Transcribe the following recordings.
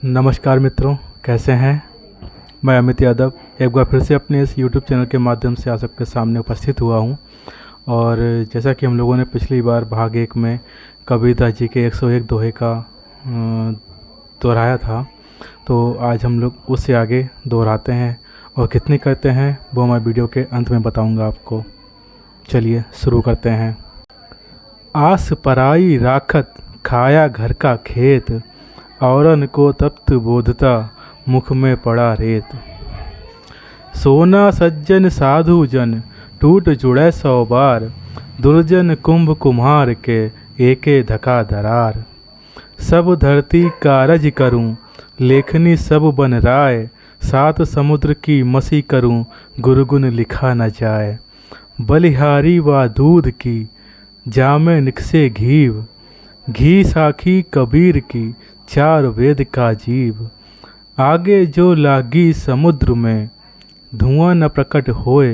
नमस्कार मित्रों, कैसे हैं। मैं अमित यादव एक बार फिर से अपने इस YouTube चैनल के माध्यम से आप सबके सामने उपस्थित हुआ हूं। और जैसा कि हम लोगों ने पिछली बार भाग 1 में कबीरदास जी के 101 दोहे का दोहराया था, तो आज हम लोग उससे आगे दोहराते हैं और कितनी करते हैं वो मैं वीडियो के अंत में बताऊंगा आपको। चलिए शुरू करते हैं। आस पराई राखत खाया घर का खेत, औरन को तप्त बोधता मुख में पड़ा रेत। सोना सज्जन साधु जन टूट जुड़े 100 बार, दुर्जन कुंभ कुम्हार के एके धका दरार। सब धरती कारज करूं लेखनी सब बन राय, 7 समुद्र की मसी करूं गुरगुन लिखा न जाए। बलिहारी व दूध की जामे निकसे घीव, घी साखी कबीर की 4 वेद का जीव। आगे जो लागी समुद्र में धुआं न प्रकट होए,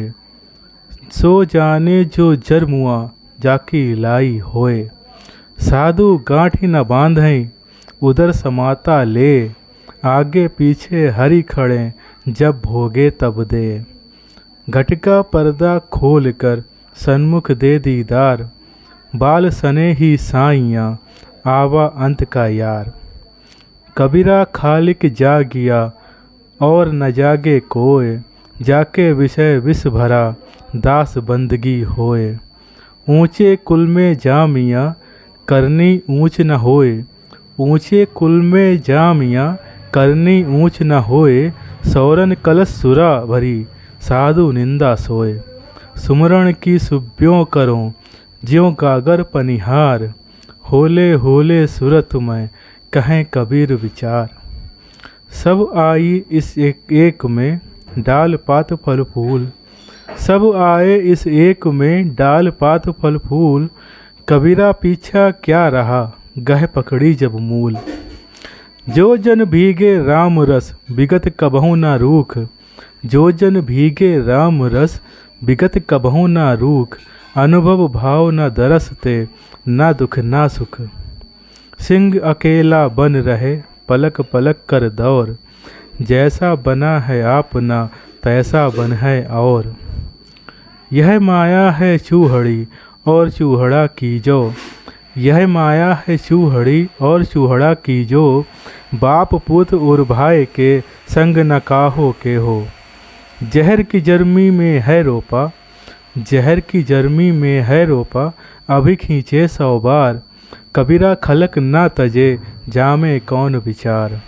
सो जाने जो जरमुआ जाकी लाई होए। साधु गांठी न बांधें उधर समाता ले, आगे पीछे हरि खड़े जब भोगे तब दे। घटका पर्दा खोल कर सन्मुख दे दीदार, बाल सने ही साइयाँ आवा अंत का यार। कबीरा खालिक जागिया और न जागे कोय, जाके विषय विष भरा दास बंदगी होए। ऊंचे कुल में जामिया करनी ऊंच न होए, ऊंचे कुल में जामिया करनी ऊंच न होए। सौरन कलश सुरा भरी साधु निंदा सोए। सुमरण की सुब्यों करो ज्यों गागर पनिहार, होले होले सुरत में कहें कबीर विचार। सब आई इस एक में डाल पात फल फूल, सब आए इस एक में डाल पात फल फूल। कबीरा पीछा क्या रहा गह पकड़ी जब मूल। जो जन भीगे राम रस विगत कबहु ना रूख, जो जन भीगे राम रस विगत कबहु ना रूख। अनुभव भाव न दरसते ना दुख ना सुख, सिंह अकेला बन रहे पलक पलक कर दौर। जैसा बना है आपना तैसा बन है और, यह माया है चूहड़ी और चूहड़ा की जो। यह माया है चूहड़ी और चूहड़ा की जो, बाप पुत और भाई के संग न काहो के हो। जहर की जर्मी में है रोपा, जहर की जर्मी में है रोपा, अभी खींचे 100 बार। कबीरा खलक ना तजे जामे कौन विचार।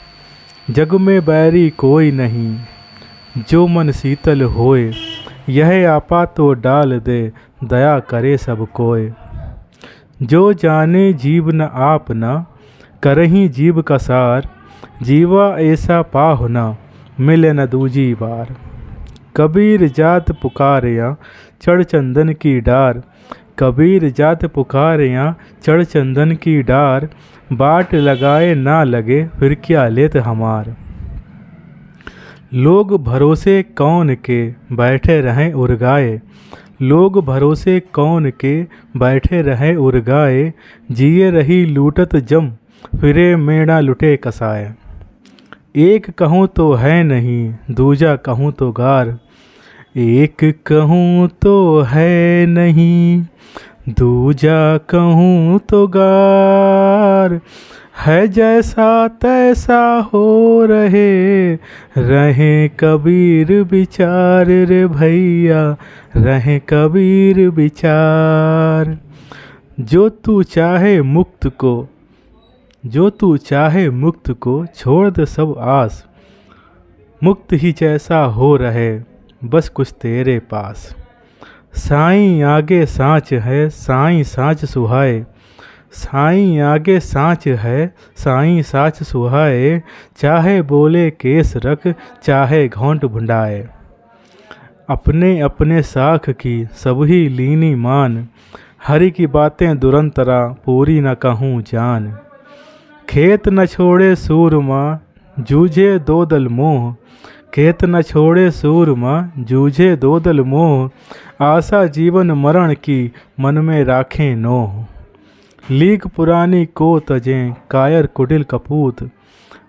जग में बैरी कोई नहीं जो मन शीतल होए, यह आपा तो डाल दे दया करे सब कोय। जो जाने जीव न आप न करहीं जीव का सार, जीवा ऐसा पाह न मिले न दूजी बार। कबीर जात पुकारिया चढ़ चंदन की डार, कबीर जात पुकारिया चढ़ चंदन की डार। बाट लगाए ना लगे फिर क्या लेत हमार। लोग भरोसे कौन के बैठे रहें उर्गाए, लोग भरोसे कौन के बैठे रहें उर्गाए। जिए रही लूटत जम फिरे मेढ़ा लुटे कसाए। एक कहूँ तो है नहीं दूजा कहूँ तो गार, एक कहूँ तो है नहीं दूजा कहूँ तो गार। है जैसा तैसा हो रहे रहें कबीर विचार रे भैया, रहें कबीर विचार। जो तू चाहे मुक्त को, जो तू चाहे मुक्त को छोड़ दे सब आस। मुक्त ही जैसा हो रहे बस कुछ तेरे पास। साईं आगे सांच है साईं सांच सुहाए, साईं आगे सांच है साईं सांच सुहाए। चाहे बोले केस रख चाहे घोंट भुंडाए, अपने अपने साख की सबही लीनी मान। हरि की बातें दुरंतरा पूरी न कहूँ जान। खेत न छोड़े सूरमा जूझे 2 दल मोह, खेत न छोड़े सूरमा जूझे 2 दल मोह। आशा जीवन मरण की मन में राखें नोह, लीक पुरानी को तजें कायर कुटिल कपूत।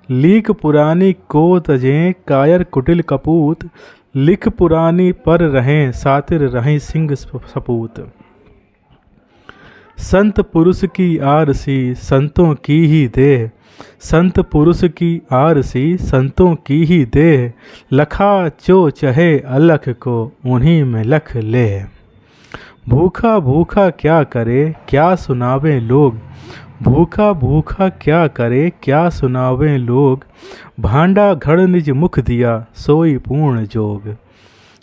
लीक पुरानी को तजें कायर कुटिल कपूत, लिख पुरानी पर रहें सातिर रहें सिंह सपूत। संत पुरुष की आरसी संतों की ही देह, संत पुरुष की आरसी संतों की ही देह, लखा जो चहे अलख को उन्हीं में लख ले। भूखा भूखा क्या करे क्या सुनावे लोग, भूखा भूखा क्या करे क्या सुनावे लोग, भांडा घड़ निज मुख दिया सोई पूर्ण जोग।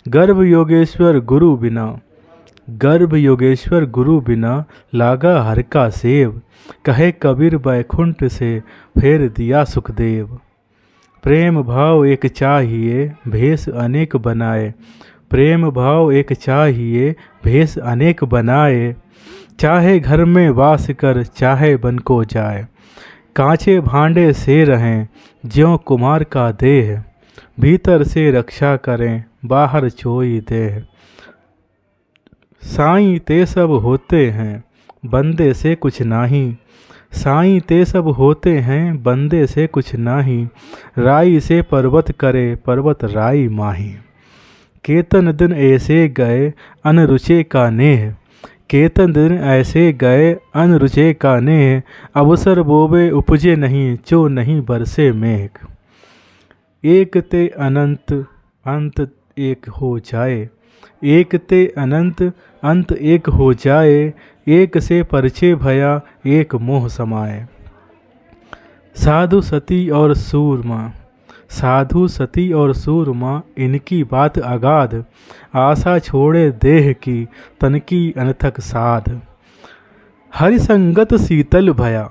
गर्भ योगेश्वर गुरु बिना, गर्भ योगेश्वर गुरु बिना लागा हर का सेव, कहे कबीर बैकुंठ से फेर दिया सुखदेव। प्रेम भाव एक चाहिए भेष अनेक बनाए, प्रेम भाव एक चाहिए भेष अनेक बनाए, चाहे घर में वास कर चाहे बन को जाए। कांचे भांडे से रहें ज्यों कुमार का देह, भीतर से रक्षा करें बाहर चोई देह। साईं ते सब होते हैं बंदे से कुछ नाही, साईं ते सब होते हैं बंदे से कुछ नाही, राई से पर्वत करे पर्वत राई माही। केतन दिन ऐसे गए अनरुचे का नेह, केतन दिन ऐसे गए अनरुचे का नेह, अवसर बोवे उपजे नहीं जो नहीं बरसे मेघ। एक ते अनंत अंत एक हो जाए, एक ते अनंत अंत एक हो जाए, एक से परिचय भया एक मोह समाए। साधु सती और सूरमा, साधु सती और सूरमा इनकी बात अगाध, आशा छोड़े देह की तन की अनथक साध। हरि संगत शीतल भया,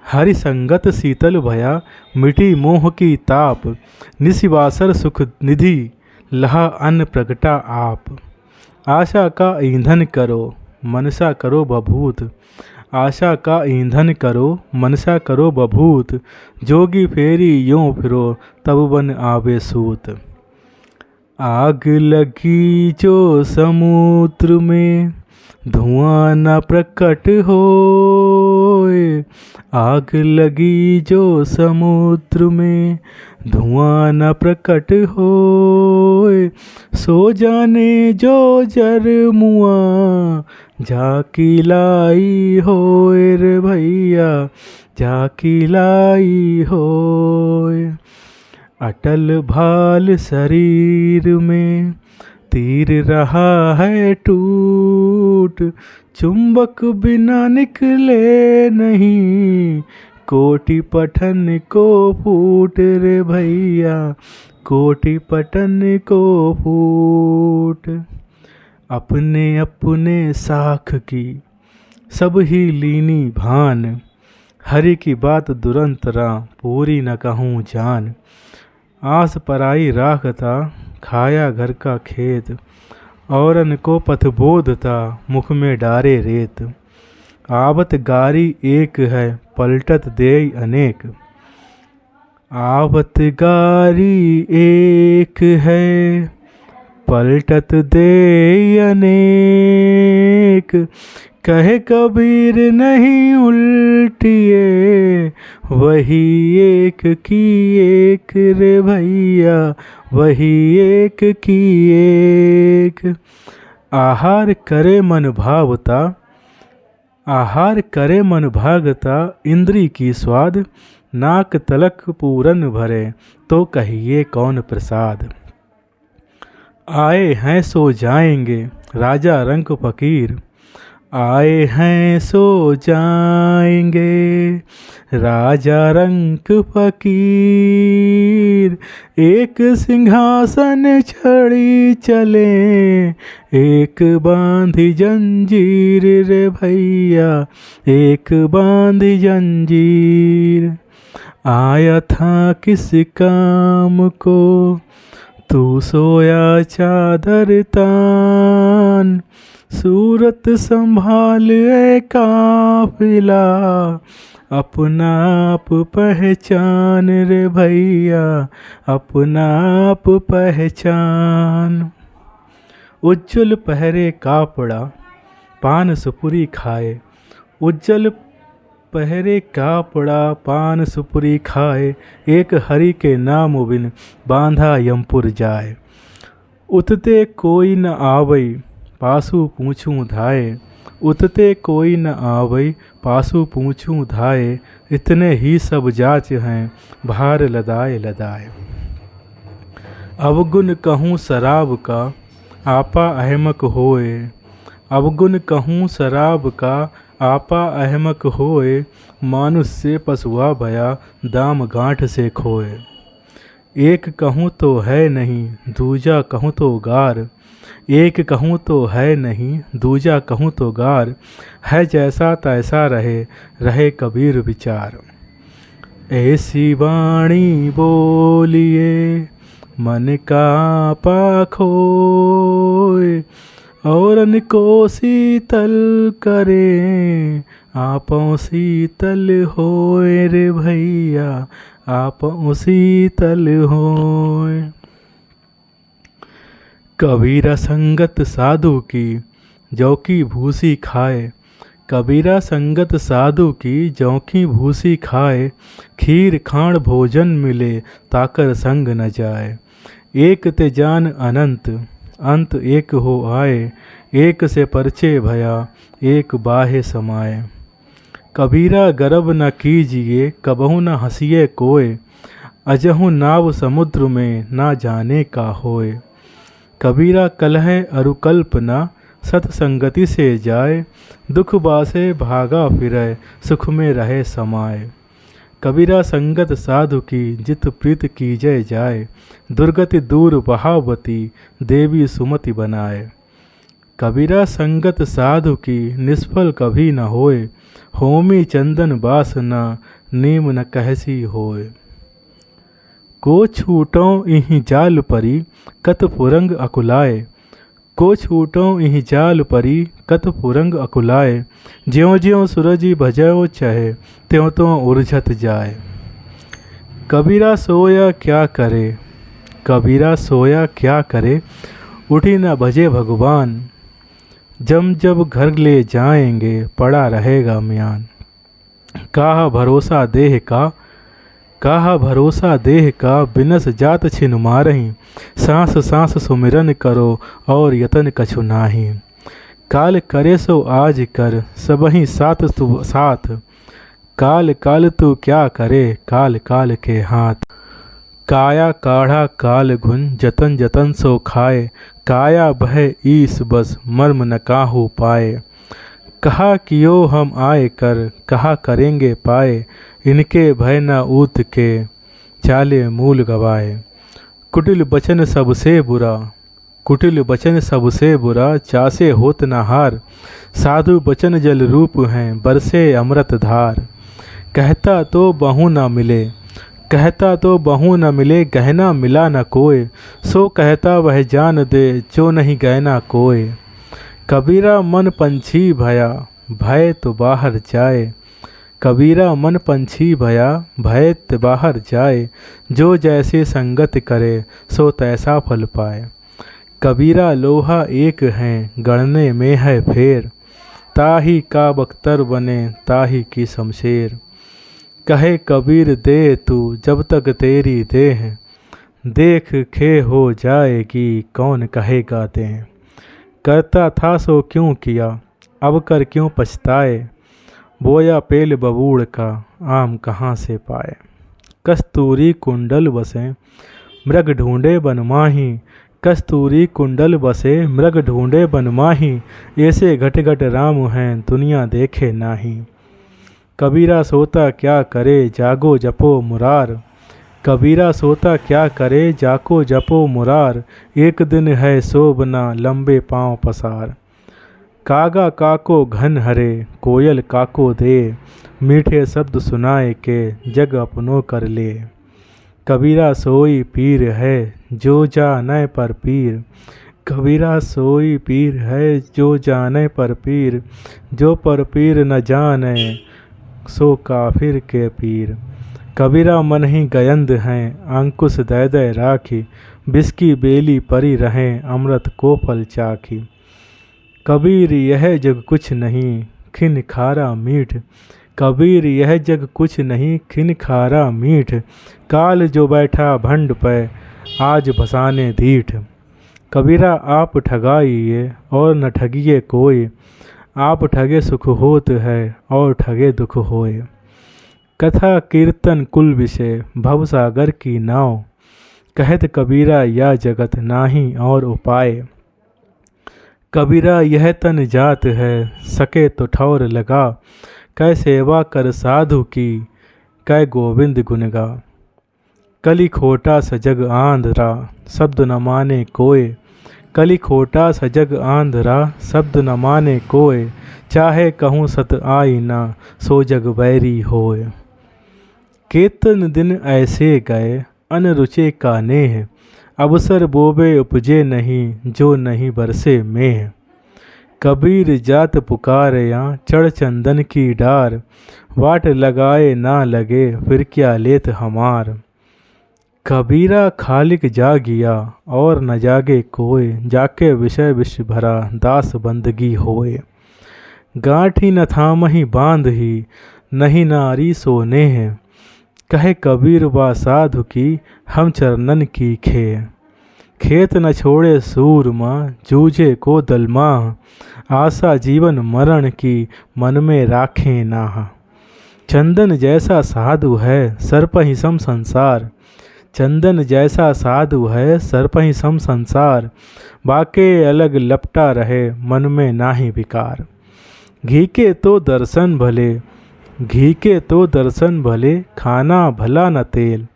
हरि संगत शीतल भया, मिटी मोह की ताप, निशिवासर सुख निधि लहा अन्न प्रगटा आप। आशा का ईंधन करो मनसा करो बभूत, आशा का ईंधन करो मनसा करो बभूत, जोगी फेरी यूं फिरो तब बन आवे सूत। आग लगी जो समुद्र में धुआं न प्रकट होए, आग लगी जो समुद्र में धुआं न प्रकट होए, सो जाने जो जर मुआ जाकी लाई होए रे भैया जाकी लाई होए। अटल भाल शरीर में तीर रहा है टूट, चुंबक बिना निकले नहीं, कोटि पठन को फूट रे भैया कोटि पठन को फूट। अपने अपने साख की सब ही लीनी भान, हरि की बात दुरंतरा पूरी न कहूँ जान। आस पराई राखता खाया घर का खेत, औरन को पथबोध था मुख में डारे रेत। आवत गारी एक है पलटत देय अनेक, आवत गारी एक है पलटत देय अनेक। कहे कबीर नहीं उल्टिए वही एक की एक रे भैया वही एक की एक। आहार करे मन भावता, आहार करे मन भागता, इंद्री की स्वाद नाक तलक पूरन भरे तो कहिए कौन प्रसाद। आए हैं सो जाएंगे राजा रंक फकीर, आए हैं सो जाएंगे राजा रंक फकीर। एक सिंहासन छड़ी चले एक बांधी जंजीर रे भैया एक बांधी जंजीर। आया था किस काम को तू सोया चादर तान, सूरत संभाल ए काफिला अपना आप पहचान रे भैया अपना आप पहचान। उज्जवल पहरे कापड़ा पान सुपुरी खाए, उज्जवल पहरे कापड़ा पान सुपुरी खाए, एक हरि के नाम बिन बांधा यमपुर जाए। उतते कोई न आवई पासु पूछूं धाए, उतते कोई न आवई पासु पूछूं धाए, इतने ही सब जाच हैं भार लदाए लदाए। अवगुण कहूँ शराब का आपा अहमक होए, अवगुण कहूँ शराब का आपा अहमक होए, मानुष से पशुआ भया दाम गांठ से खोए। एक कहूँ तो है नहीं दूजा कहूँ तो गार, एक कहूँ तो है नहीं दूजा कहूँ तो गार, है जैसा तैसा रहे रहे कबीर विचार। ऐसी वाणी बोलिए मन का पाखोए, औरन को शीतल करे आपों शीतल होए रे भैया, आपों शीतल होए। कबीरा संगत साधु की जौ की भूसी खाए, कबीरा संगत साधु की जौ की भूसी खाए, खीर खाण भोजन मिले ताकर संग न जाए। एक ते जान अनंत अंत एक हो आए, एक से परचे भया एक बाहे समाए। कबीरा गर्व न कीजिए कबहु न हंसिए कोय, अजहु नाव समुद्र में ना जाने का होए। कबीरा कलह अरु कल्पना सतसंगति से जाए, दुख बासे भागा फिरे सुख में रहे समाए। कबीरा संगत साधु की जित प्रीत कीजय जाए, दुर्गति दूर बहावती देवी सुमति बनाए। कबीरा संगत साधु की निष्फल कभी न होए, होमी चंदन बासना नीम न कहसी होए। को छूटों इहि जाल परी कत फुरंग अकुलाए, को छूटों इहि जाल परी कत फुरंग अकुलाए, ज्यों ज्यों सूरजी भजो चहे त्यों त्यों उर्झत जाए। कबीरा सोया क्या करे, कबीरा सोया क्या करे, उठी न भजे भगवान, जब घर ले जाएंगे पड़ा रहेगा म्यान। काहा भरोसा देह का, काहा भरोसा देह का, बिनस जात छिन मारही, सांस सांस सुमिरन करो और यतन कछु नाही। काल करे सो आज कर सबही साथ तू साथ, काल काल तू क्या करे काल काल के हाथ। काया काढ़ा काल गुन जतन जतन सो खाए, काया बह ईस बस मर्म न काहू पाए। कहा कियो हम आए कर कहा करेंगे पाए, इनके भय न ऊत के चाले मूल गवाए। कुटिल बचन सबसे बुरा, कुटिल बचन सबसे बुरा, चासे होत न हार, साधु बचन जल रूप हैं बरसे अमृत धार। कहता तो बहु न मिले, कहता तो बहु न मिले, गहना मिला न कोय, सो कहता वह जान दे जो नहीं गहना कोय। कबीरा मन पंछी भया भय तो बाहर जाए, कबीरा मन पंछी भया भय तो बाहर जाए, जो जैसे संगत करे सो तैसा फल पाए। कबीरा लोहा एक हैं गढ़ने में है फेर, ताही का बख्तर बने ताही की शमशेर। कहे कबीर दे तू जब तक तेरी देह, देख खे हो जाएगी कौन कहेगा दे। करता था सो क्यों किया अब कर क्यों पछताए, बोया पेल बबूड़ का आम कहाँ से पाए। कस्तूरी कुंडल बसे मृग ढूंढे बनमाही, कस्तूरी कुंडल बसे मृग ढूंढे बनमाही, ऐसे घट घट राम हैं दुनिया देखे नाही। कबीरा सोता क्या करे जागो जपो मुरार, कबीरा सोता क्या करे जाको जपो मुरार। एक दिन है शोभना लंबे पाँव पसार, कागा काको घन हरे कोयल काको दे, मीठे शब्द सुनाए के जग अपनों कर ले। कबीरा सोई पीर है जो जाने पर पीर, कबीरा सोई पीर है जो जाने पर पीर, जो पर पीर न जाने सो काफिर के पीर। कबीरा मन ही गयंद हैं अंकुश दय दय राखी, बिस्की बेली परी रहें अमृत को फल चाखी। कबीर यह जग कुछ नहीं खिन खारा मीठ, कबीर यह जग कुछ नहीं खिन खारा मीठ, काल जो बैठा भंड पे आज भसाने दीठ। कबीरा आप ठगाइए और न ठगिए कोई, आप ठगे सुख होत है और ठगे दुख होए। कथा कीर्तन कुल विषय भव सागर की नाव, कहत कबीरा या जगत नाही और उपाय। कबीरा यह तन जात है सके तो ठौर लगा, कै सेवा कर साधु की कै गोविंद गुण गा। कली खोटा सजग आंधरा शब्द न माने कोय, कली खोटा सजग आंधरा शब्द न माने कोय। चाहे कहूँ सत आई ना सो जग बैरी होय। केतन दिन ऐसे गए अनरुचे का नेह, अवसर बोबे उपजे नहीं जो नहीं बरसे मेह। कबीर जात पुकारे चढ़ चंदन की डार, वाट लगाए ना लगे फिर क्या लेत हमार। कबीरा खालिक जागिया और न जागे कोय, जाके विषय विष भरा दास बंदगी होए। गांठी न थामहि बांध ही नहीं नारी सोने हैं, कहे कबीर बा साधु की हम चरणन की खे। खेत न छोड़े सूरमा जूझे को दलमा, आशा जीवन मरण की मन में राखे नाह। चंदन जैसा साधु है सर्पहि सम संसार, चंदन जैसा साधु है सर्पहि सम संसार। बाके अलग लपटा रहे मन में नाही विकार। घी के तो दर्शन भले, घी के तो दर्शन भले, खाना भला न तेल।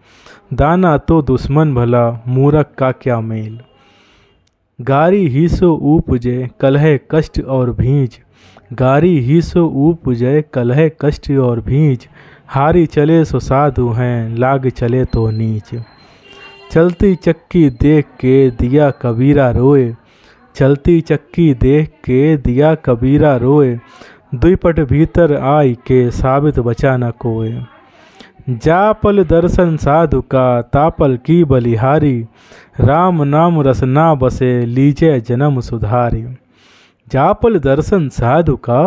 दाना तो दुश्मन भला मूरख का क्या मेल। गारी ही सो उपजे कलह कष्ट और भींज, गारी ही सो उपजे कलह कष्ट और भींज। हारी चले सो साधु हैं लाग चले तो नीच। चलती चक्की देख के दिया कबीरा रोए, चलती चक्की देख के दिया कबीरा रोए। द्विपट भीतर आई के साबित बचा न कोय। जापल दर्शन साधु का तापल की बलिहारी, राम नाम रसना बसे लीजे जन्म सुधारी। जापल दर्शन साधु का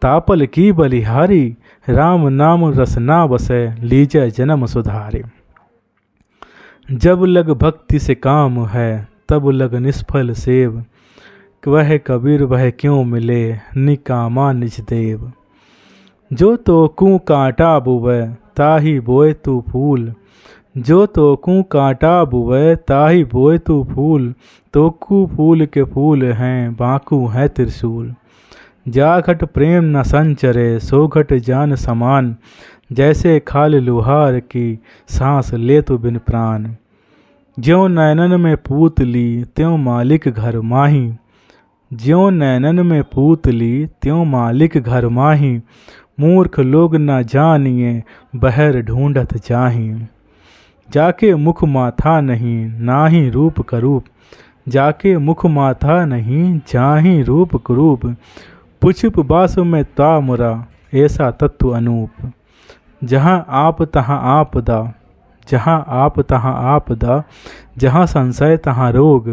तापल की बलिहारी, राम नाम रसना बसे लीजे जन्म सुधारी। जब लग भक्ति से काम है तब लग निष्फल सेव, वह कबीर वह क्यों मिले निकामा निज देव। जो तो कू कांटा बुवे ताही बोए तू फूल, जो तो कू कांटा बुवे ताही बोए तू फूल। तोकू फूल के फूल हैं बाकू है त्रिशूल। जा घट प्रेम न संचरे सो घट जान समान, जैसे खाल लुहार की सांस ले तो बिन प्राण। ज्यों नैनन में पूतली त्यों मालिक घर माही, ज्यों नैनन में पूतली त्यों मालिक घर माही। मूर्ख लोग न जानिए बहर ढूंढत जाही, जाके मुख माथा नहीं नाही रूप करूप। जाके मुख माथा नहीं जाही रूप करूप। पुछुप बास में तामुरा ऐसा तत्व अनूप। जहाँ आप तहाँ आपदा, जहाँ आप तहाँ आपदा, जहाँ संशय तहाँ रोग।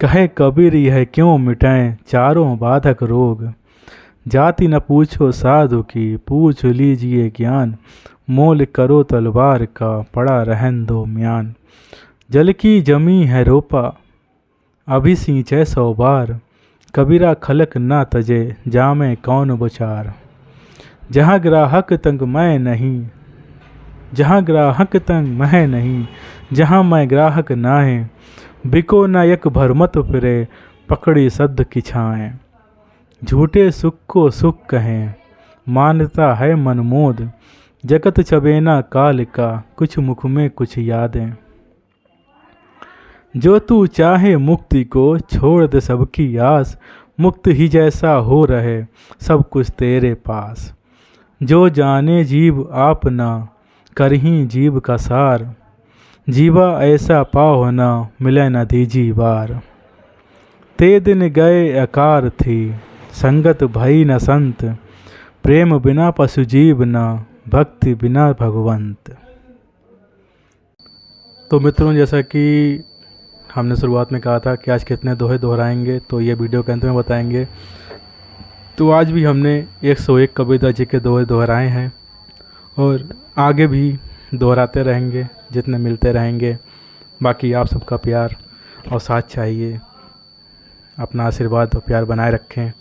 कहे कबीर यह क्यों मिटाएं चारों बाधक रोग। जाति न पूछो साधु की पूछ लीजिए ज्ञान, मोल करो तलवार का पड़ा रहन दो म्यान। जल की जमी है रोपा अभी सींचे 100 बार, कबीरा खलक ना तजे जामे कौन बुचार। जहाँ ग्राहक तंग मैं नहीं, जहाँ ग्राहक तंग मैं नहीं, जहाँ मैं ग्राहक नाहे। बिको न यक भरमत फिरे पकड़ी सद्ध की छाएं। झूठे सुख को सुख कहें मानता है मनमोद, जगत चबेना काल का कुछ मुख में कुछ यादें। जो तू चाहे मुक्ति को छोड़ दे सबकी आस, मुक्त ही जैसा हो रहे सब कुछ तेरे पास। जो जाने जीव आप ना करही जीव का सार, जीवा ऐसा पाओ ना मिले न दीजी बार। ते दिन गए अकार थी संगत भई न संत, प्रेम बिना पशु जीव न भक्ति बिना भगवंत। तो मित्रों, जैसा कि हमने शुरुआत में कहा था कि आज कितने दोहे दोहराएंगे, तो ये वीडियो के अंत में बताएंगे। तो आज भी हमने 101 कबीरदास जी के दोहे दोहराए हैं और आगे भी दोहराते रहेंगे जितने मिलते रहेंगे। बाकी आप सबका प्यार और साथ चाहिए, अपना आशीर्वाद और प्यार बनाए रखें।